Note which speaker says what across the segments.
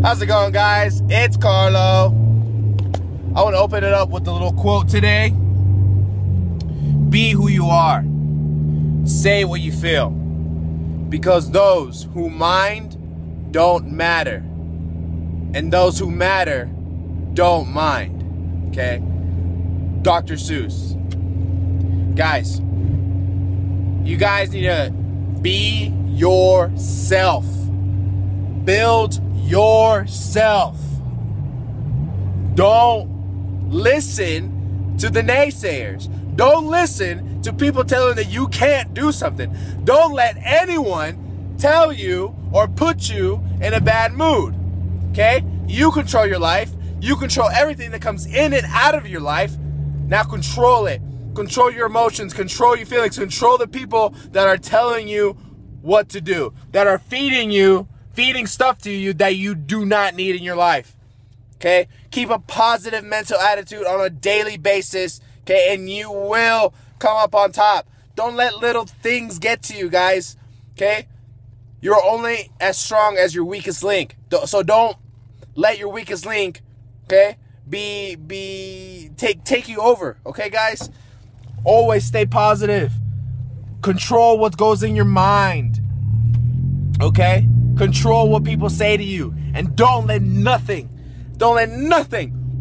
Speaker 1: How's it going, guys? It's Carlo. I want to open it up with a little quote today. Be who you are. Say what you feel. Because those who mind don't matter. And those who matter don't mind. Okay? Dr. Seuss. Guys, you guys need to be yourself. Build yourself. Don't listen to the naysayers. Don't listen to people telling that you can't do something. Don't let anyone tell you or put you in a bad mood. Okay? You control your life. You control everything that comes in and out of your life. Now control it. Control your emotions. Control your feelings. Control the people that are telling you what to do. That are feeding stuff to you that you do not need in your life. Okay? Keep a positive mental attitude on a daily basis. Okay? And you will come up on top. Don't let little things get to you, guys. Okay? You're only as strong as your weakest link. So don't let your weakest link, okay, take you over. Okay, guys? Always stay positive. Control what goes in your mind. Okay? Control what people say to you. And don't let nothing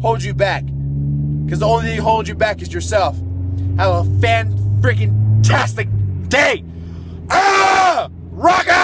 Speaker 1: hold you back. Because the only thing holding you back is yourself. Have a fan-freaking-tastic day. Rock out!